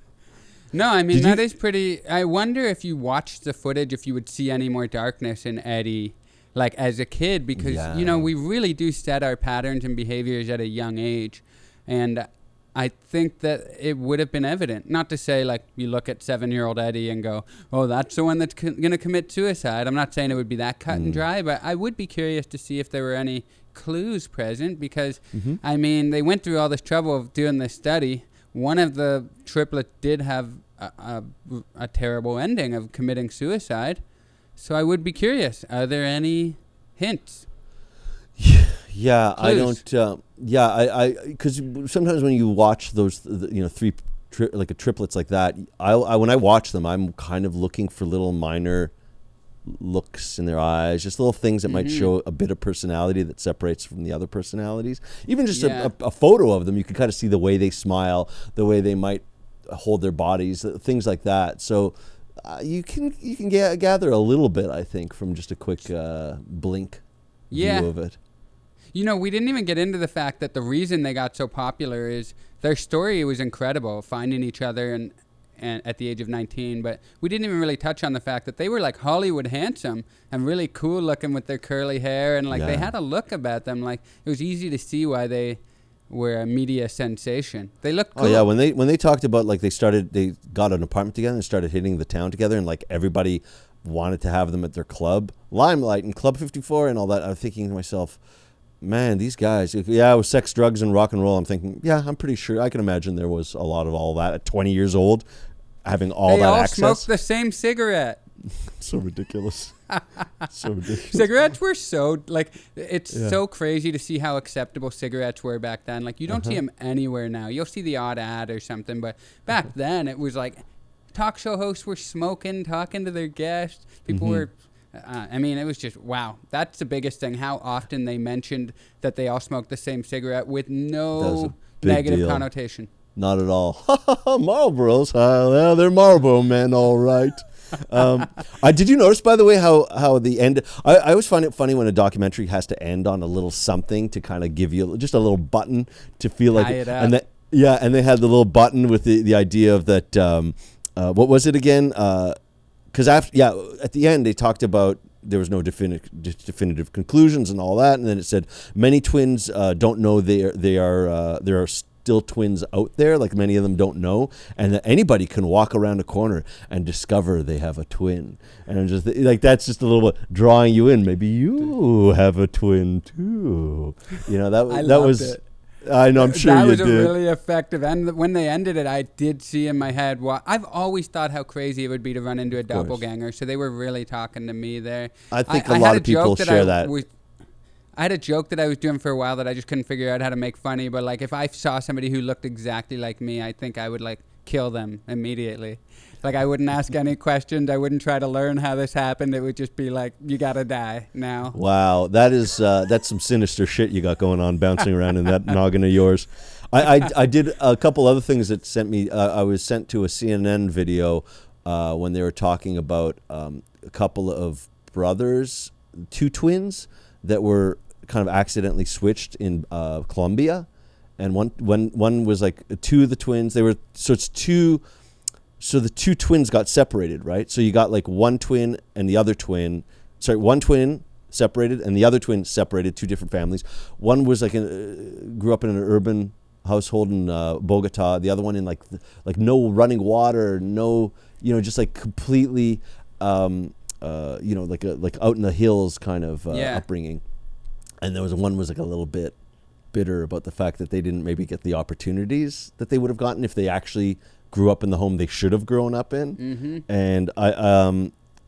No, I mean, that is pretty. I wonder if you watched the footage, if you would see any more darkness in Eddie, like as a kid, because we really do set our patterns and behaviors at a young age, and I think that it would have been evident. Not to say like you look at 7-year-old Eddie and go, oh, that's the one that's going to commit suicide. I'm not saying it would be that cut and dry, but I would be curious to see if there were any clues present, because, I mean, they went through all this trouble of doing this study. One of the triplets did have a terrible ending of committing suicide. So I would be curious. Are there any hints? Yeah, I don't. Because sometimes when you watch those, three triplets like that, I when I watch them, I'm kind of looking for little minor looks in their eyes, just little things that might show a bit of personality that separates from the other personalities. Even just a photo of them, you can kind of see the way they smile, the way they might hold their bodies, things like that. So you can gather a little bit, I think, from just a quick blink view of it. We didn't even get into the fact that the reason they got so popular is their story was incredible, finding each other and at the age of 19. But we didn't even really touch on the fact that they were like Hollywood handsome and really cool looking with their curly hair. And they had a look about them. Like, it was easy to see why they were a media sensation. They looked cool. Oh, yeah. When they talked about, like, they got an apartment together and started hitting the town together, and, like, everybody wanted to have them at their club, Limelight and Club 54 and all that, I'm thinking to myself, man, these guys, it was sex, drugs, and rock and roll. I'm thinking, I'm pretty sure, I can imagine there was a lot of all that at 20 years old, having all that access. They all smoked the same cigarette. So ridiculous. So ridiculous. Cigarettes were so, it's so crazy to see how acceptable cigarettes were back then. Like, you don't see them anywhere now. You'll see the odd ad or something, but back then it was like talk show hosts were smoking, talking to their guests. People were... it was just, wow. That's the biggest thing, how often they mentioned that they all smoked the same cigarette with no negative connotation. Not at all. Marlboros, they're Marlboro men, all right. Did you notice, by the way, how the end... I always find it funny when a documentary has to end on a little something to kind of give you just a little button to feel like... Tie it up. And they had the little button with the idea of that... what was it again? Because at the end they talked about there was no definitive conclusions and all that, and then it said many twins don't know there are still twins out there, like many of them don't know, and that anybody can walk around a corner and discover they have a twin. And I'm just like, that's just a little bit drawing you in. Maybe you have a twin too. That was. It. I know, I'm sure you did. That was a really effective. And when they ended it, I did see in my head, I've always thought how crazy it would be to run into a doppelganger. So they were really talking to me there. I think a lot of people share that. I had a joke that I was doing for a while that I just couldn't figure out how to make funny. But like, if I saw somebody who looked exactly like me, I think I would like kill them immediately. Like, I wouldn't ask any questions. I wouldn't try to learn how this happened. It would just be like, you got to die now. Wow. That's some sinister shit you got going on bouncing around in that noggin of yours. I did a couple other things that sent me. I was sent to a CNN video when they were talking about a couple of brothers, two twins that were kind of accidentally switched in Colombia, and one was like two of the twins. They were so it's two. So the two twins got separated, right? So you got like one twin and the other twin. Sorry, one twin separated and the other twin separated. Two different families. One was like grew up in an urban household in Bogota. The other one in like no running water, no just like completely like out in the hills kind of upbringing. And there was one was like a little bit bitter about the fact that they didn't maybe get the opportunities that they would have gotten if they actually grew up in the home they should have grown up in. Mm-hmm.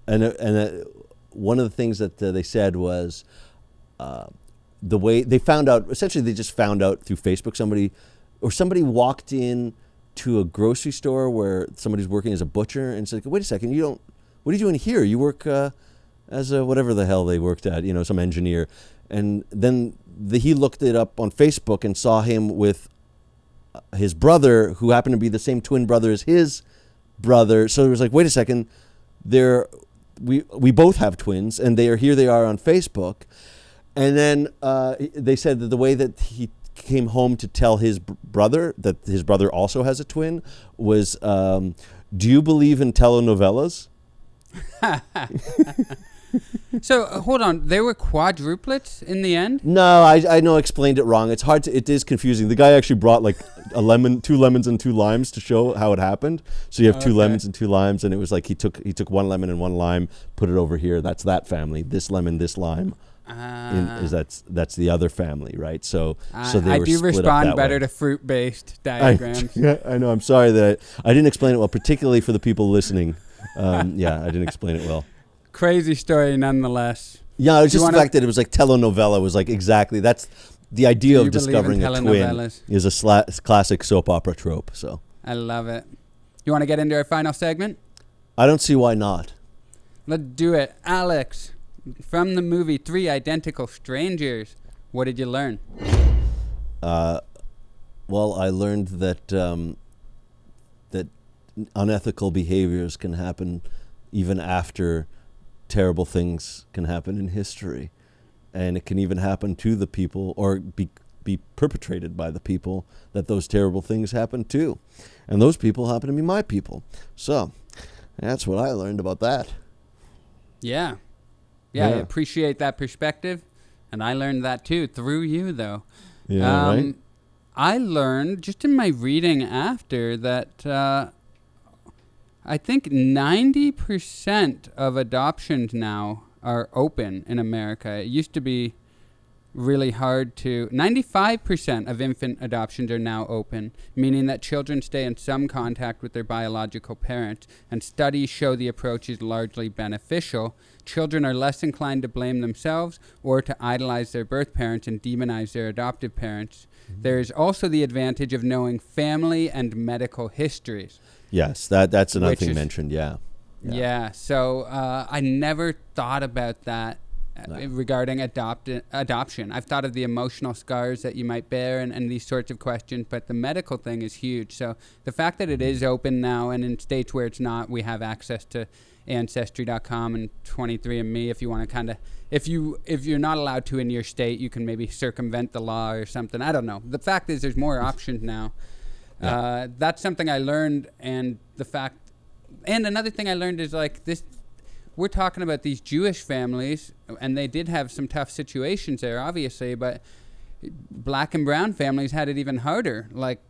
And one of the things that they said was the way they found out. Essentially, they just found out through Facebook. Somebody walked in to a grocery store where somebody's working as a butcher and said, "Wait a second, what are you doing here? You work as a whatever the hell they worked at, some engineer." And then he looked it up on Facebook and saw him with his brother, who happened to be the same twin brother as his brother. So it was like, wait a second, we both have twins, and here they are on Facebook. And then they said that the way that he came home to tell his brother that his brother also has a twin was, "Do you believe in telenovelas?" So hold on, they were quadruplets in the end? No, I know I explained it wrong. It is confusing. The guy actually brought like two lemons and two limes to show how it happened. So you have two lemons and two limes, and it was like he took one lemon and one lime, put it over here. That's that family. This lemon, this lime. That's the other family, right? So they I were do split respond up that better way. to fruit-based diagrams. I know. I'm sorry that I didn't explain it well, particularly for the people listening. I didn't explain it well. Crazy story nonetheless. Yeah, it was just the fact that it was like telenovela was like exactly that's the idea of discovering a twin is a classic soap opera trope. So I love it. You want to get into our final segment? I don't see why not. Let's do it. Alex, from the movie 3 Identical Strangers, what did you learn? Well, I learned that that unethical behaviors can happen even after terrible things can happen in history, and it can even happen to the people or be perpetrated by the people that those terrible things happen to, and those people happen to be my people. So that's what I learned about that. Yeah, I appreciate that perspective, and I learned that too through you, though. Yeah, right. I learned just in my reading after that I think 90% of adoptions now are open in America. It used to be really hard to... 95% of infant adoptions are now open, meaning that children stay in some contact with their biological parents, and studies show the approach is largely beneficial. Children are less inclined to blame themselves or to idolize their birth parents and demonize their adoptive parents. Mm-hmm. There is also the advantage of knowing family and medical histories. Yes, that's another thing mentioned, yeah. So I never thought about that regarding adoption. I've thought of the emotional scars that you might bear and these sorts of questions, but the medical thing is huge. So the fact that it is open now, and in states where it's not, we have access to Ancestry.com and 23andMe if you want to kind of... If you're not allowed to in your state, you can maybe circumvent the law or something. I don't know. The fact is there's more options now. Yeah. That's something I learned, and another thing I learned is like this, we're talking about these Jewish families, and they did have some tough situations there, obviously, but black and brown families had it even harder. Like,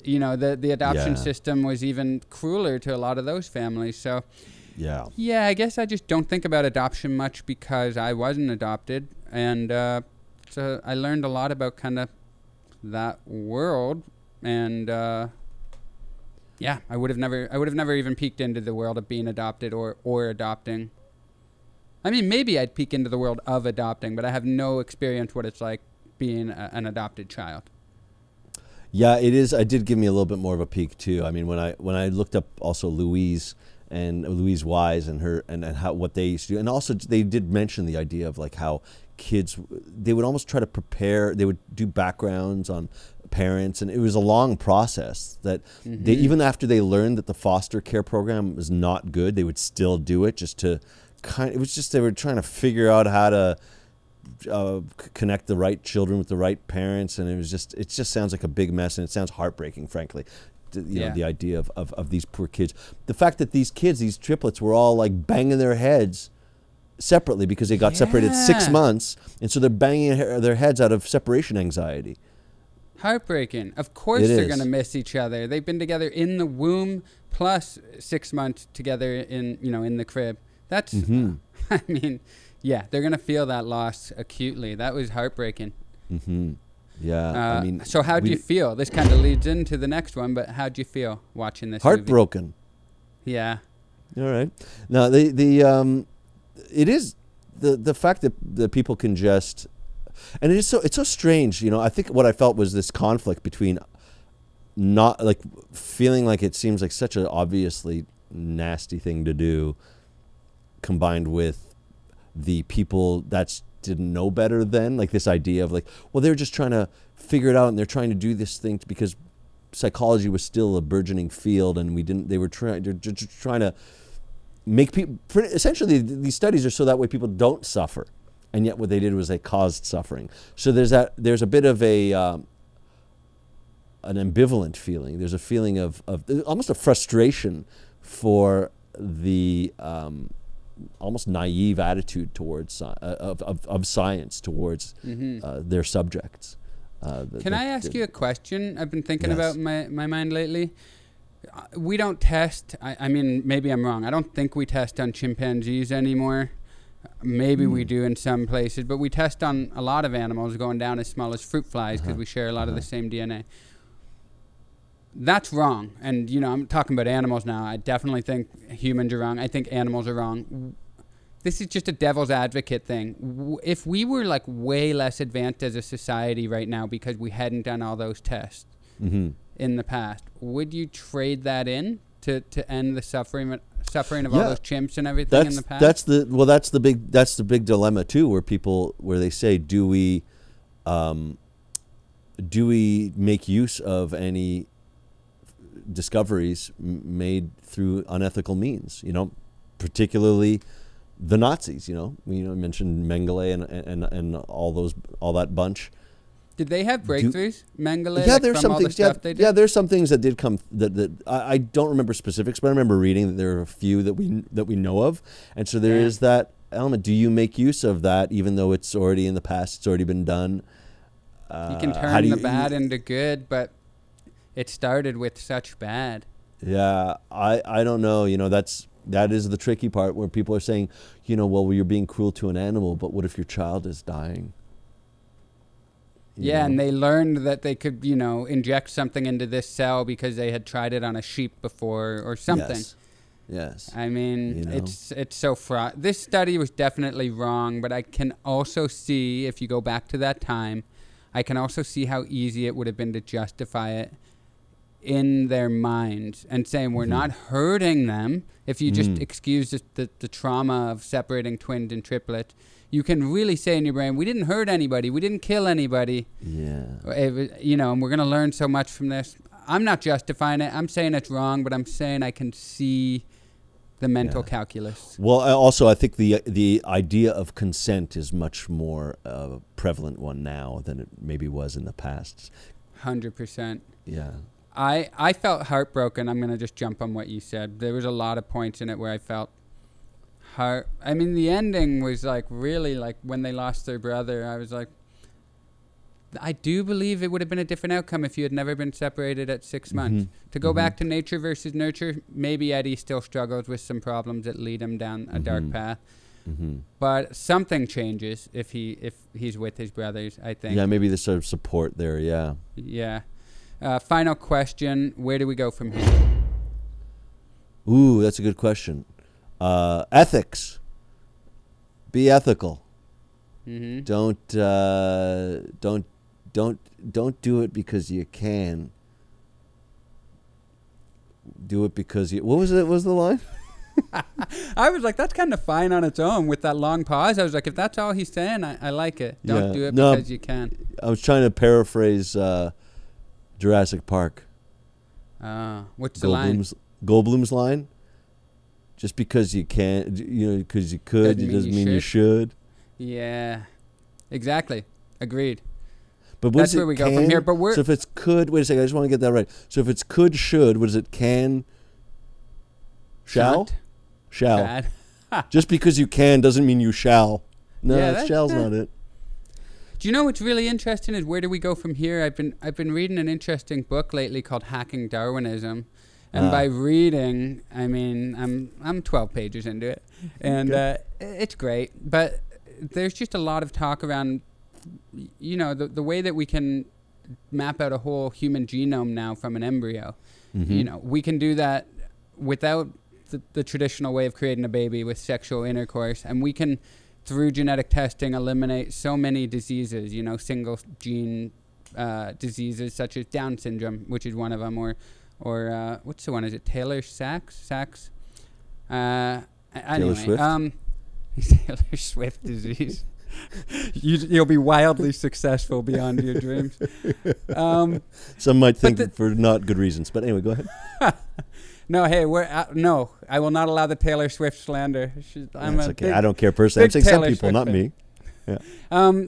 the adoption system was even crueler to a lot of those families. So, yeah, I guess I just don't think about adoption much because I wasn't adopted, and so I learned a lot about kind of that world. And I would have never even peeked into the world of being adopted or adopting. I mean, maybe I'd peek into the world of adopting, but I have no experience what it's like being an adopted child. Yeah, it is. It did give me a little bit more of a peek too. I mean, when I looked up also Louise Wise and her and how what they used to do, and also they did mention the idea of like how kids, they would almost try to prepare. They would do backgrounds on parents, and it was a long process that they, even after they learned that the foster care program was not good, they would still do it just to it was just they were trying to figure out how to connect the right children with the right parents, and it just sounds like a big mess, and it sounds heartbreaking, frankly. You know, the idea of these poor kids. The fact that these kids, these triplets, were all like banging their heads separately because they got separated 6 months, and so they're banging their heads out of separation anxiety. Heartbreaking. Of course they're going to miss each other. They've been together in the womb plus 6 months together in the crib. That's, I mean, yeah, they're going to feel that loss acutely. That was heartbreaking. Mm-hmm. Yeah, I mean. So how do you feel? This kind of leads into the next one, but how do you feel watching this Heartbroken. movie? Yeah. All right. Now, it is the fact that people can just, and it's so strange, you know. I think what I felt was this conflict between not like feeling like it seems like such an obviously nasty thing to do, combined with the people that didn't know better then, like this idea of like, well, they're just trying to figure it out, and they're trying to do this thing because psychology was still a burgeoning field, and they're just trying to make people, essentially these studies are so that way people don't suffer, and yet what they did was they caused suffering. So there's a bit of an ambivalent feeling. There's a feeling of almost a frustration for the almost naive attitude towards of science towards their subjects. Can I ask you a question? I've been thinking about my mind lately. We don't test. I mean, maybe I'm wrong. I don't think we test on chimpanzees anymore. Maybe we do in some places, but we test on a lot of animals, going down as small as fruit flies because we share a lot of the same DNA. That's wrong. And, you know, I'm talking about animals now. I definitely think humans are wrong. I think animals are wrong. This is just a devil's advocate thing. If we were like way less advanced as a society right now because we hadn't done all those tests in the past, would you trade that in to end the suffering of all those chimps and everything in the past? That's the big dilemma too, where they say, do we make use of any discoveries made through unethical means? You know, particularly the Nazis. You know, mentioned Mengele and all that bunch. Did they have breakthroughs, Mengele? Yeah, there's some things. They did? Yeah, there's some things that did come that I don't remember specifics, but I remember reading that there are a few that we know of, and so there is that element. Do you make use of that, even though it's already in the past? It's already been done. You can turn the bad into good, but it started with such bad. Yeah, I don't know. You know, that is the tricky part where people are saying, you know, well, you're being cruel to an animal, but what if your child is dying? You know? And they learned that they could, you know, inject something into this cell because they had tried it on a sheep before or something. Yes. I mean, you know? it's so fraught. This study was definitely wrong, but I can also see, if you go back to that time, I can also see how easy it would have been to justify it in their minds and saying we're not hurting them. If you just excuse the trauma of separating twins and triplets, you can really say in your brain, we didn't hurt anybody, we didn't kill anybody. Yeah. You know, and we're going to learn so much from this. I'm not justifying it. I'm saying it's wrong, but I'm saying I can see the mental calculus. Well, I think the idea of consent is much more prevalent one now than it maybe was in the past. 100%. Yeah. I felt heartbroken. I'm going to just jump on what you said. There was a lot of points in it where I felt I mean, the ending was like really like when they lost their brother. I was like, I do believe it would have been a different outcome if you had never been separated at 6 months. To go back to nature versus nurture, maybe Eddie still struggles with some problems that lead him down a dark path. But something changes if he's with his brothers, I think. Yeah, maybe the sort of support there, yeah. Yeah. Final question, where do we go from here? Ooh, that's a good question. Ethics. Be ethical. Don't do it because you can. Do it because you. What was it? What was the line? I was like, that's kind of fine on its own with that long pause. I was like, if that's all he's saying, I like it. Don't do it because you can. I was trying to paraphrase Jurassic Park. What's the line? Goldblum's line. Just because you can, because you could, Doesn't it mean doesn't you mean you should. Yeah, exactly. Agreed. But what That's is it, where we go from here. But we're so if it's could, wait a second, I just want to get that right. So if it's could, should, what is it? Can, shall? Shan't. Shall. Shad. Just because you can doesn't mean you shall. No, Yeah, shall's not it. Do you know what's really interesting is where do we go from here? I've been reading an interesting book lately called Hacking Darwinism, and by reading, I mean I'm 12 pages into it, and it's great. But there's just a lot of talk around, the way that we can map out a whole human genome now from an embryo. Mm-hmm. We can do that without the traditional way of creating a baby with sexual intercourse, and we can, through genetic testing, eliminate so many diseases, single gene diseases such as Down syndrome, which is one of them, or what's the one? Is it Taylor-Sachs? Anyway, Taylor Swift? Taylor Swift disease. You'll be wildly successful beyond your dreams. Some might think for not good reasons, but anyway, go ahead. No, hey, no, I will not allow the Taylor Swift slander. That's okay. I don't care personally. I'm saying some people, not me. Yeah.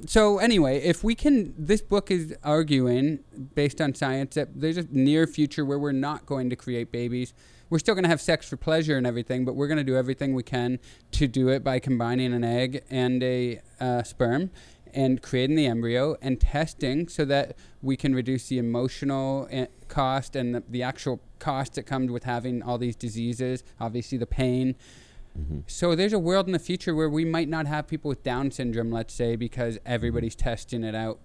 So anyway, if we can, this book is arguing, based on science, that there's a near future where we're not going to create babies. We're still going to have sex for pleasure and everything, but we're going to do everything we can to do it by combining an egg and a sperm and creating the embryo and testing so that we can reduce the emotional cost and the actual cost that comes with having all these diseases, obviously the pain. Mm-hmm. So there's a world in the future where we might not have people with Down syndrome, let's say, because everybody's testing it out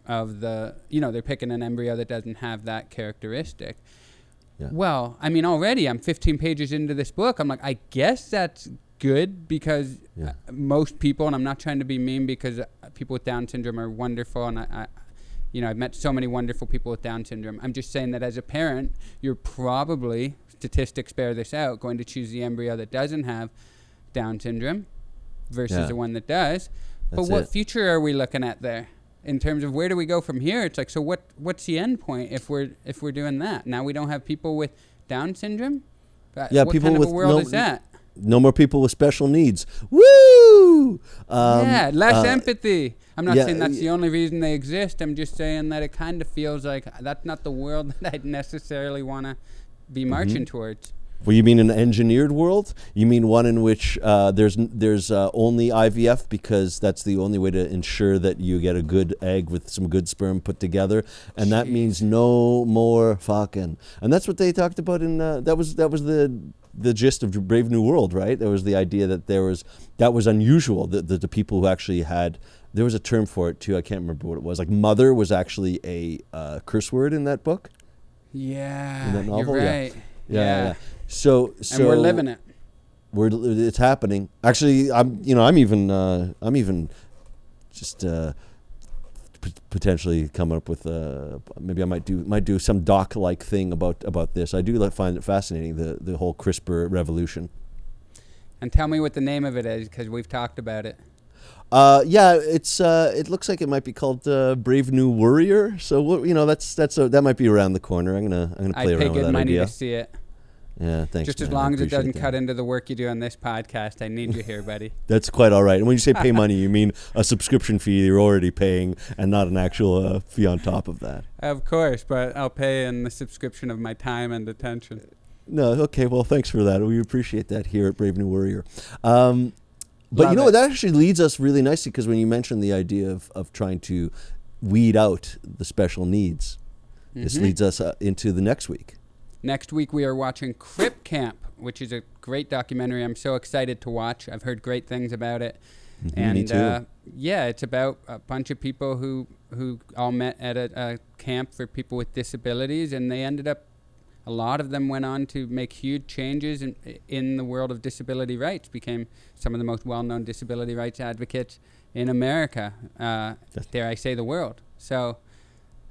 of they're picking an embryo that doesn't have that characteristic. Yeah. Well, I mean, already I'm 15 pages into this book. I'm like, I guess that's good because most people, and I'm not trying to be mean because people with Down syndrome are wonderful, and I've met so many wonderful people with Down syndrome. I'm just saying that as a parent, you're probably, statistics bear this out, going to choose the embryo that doesn't have Down syndrome versus the one that does. But what future are we looking at there? In terms of where do we go from here? It's like, so what's the end point if we're doing that? Now we don't have people with Down syndrome? What people kind of with a world is that? No more people with special needs. Woo! Less empathy. I'm not saying that's the only reason they exist. I'm just saying that it kind of feels like that's not the world that I'd necessarily want to be marching towards. Well, you mean an engineered world? You mean one in which there's only IVF because that's the only way to ensure that you get a good egg with some good sperm put together, and that means no more fucking. And that's what they talked about in that was the gist of Brave New World, right? There was the idea that that was unusual. The people who actually had, there was a term for it too. I can't remember what it was. Like mother was actually a curse word in that book. Yeah, in that novel. You're right. Yeah. So and we're living it. It's happening. Actually, I'm even just potentially coming up with maybe I might do some doc-like thing about this. I do find it fascinating, the whole CRISPR revolution. And tell me what the name of it is, because we've talked about it. It's it looks like it might be called Brave New Warrior. So that might be around the corner. I'm gonna play around with that idea. I pay good money to see it. Yeah, thanks. Just as long as it doesn't cut into the work you do on this podcast, I need you here, buddy. That's quite all right. And when you say pay money, you mean a subscription fee you're already paying, and not an actual fee on top of that. Of course, but I'll pay in the subscription of my time and attention. No, okay. Well, thanks for that. We appreciate that here at Brave New Warrior. But that actually leads us really nicely, because when you mentioned the idea of trying to weed out the special needs, this leads us into the next week. Next week we are watching Crip Camp, which is a great documentary. I'm so excited to watch. I've heard great things about it. And me too. It's about a bunch of people who all met at a camp for people with disabilities, and they ended up, a lot of them went on to make huge changes in the world of disability rights, became some of the most well-known disability rights advocates in America, dare I say the world. So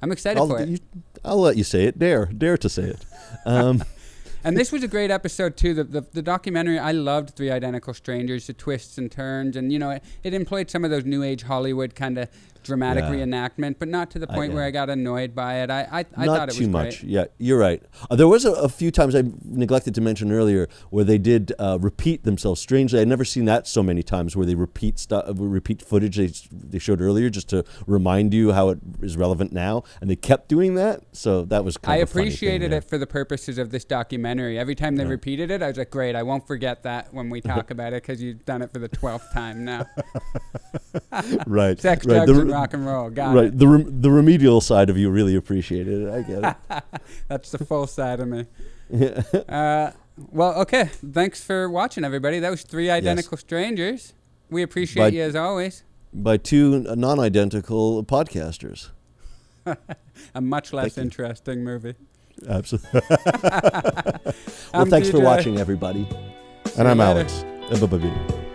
I'm excited for it. I'll let you say it. Dare to say it. And this was a great episode too. The documentary, I loved Three Identical Strangers, the twists and turns, and it employed some of those new age Hollywood kind of dramatic Yeah. reenactment, but not to the point where yeah. I got annoyed by it. I Not thought it was too much. great. Yeah, you're right. There was a few times I neglected to mention earlier where they did repeat themselves. Strangely, I'd never seen that so many times where they repeat repeat footage they showed earlier just to remind you how it is relevant now, and they kept doing that. So that was kind I of a funny thing appreciated there. it for the purposes of this documentary. Every time they repeated it, I was like, great, I won't forget that when we talk about it because you've done it for the 12th time now. Right. Sex, right. drugs, and rock and roll. Got Right. it. The remedial side of you really appreciated it. I get it. That's the full side of me. Well, okay. Thanks for watching, everybody. That was 3 Identical Strangers. We appreciate you as always. By 2 non-identical podcasters. A much less interesting movie. Absolutely. Well, thanks for DJ. watching, everybody. And I'm later. Alex. Bye-bye.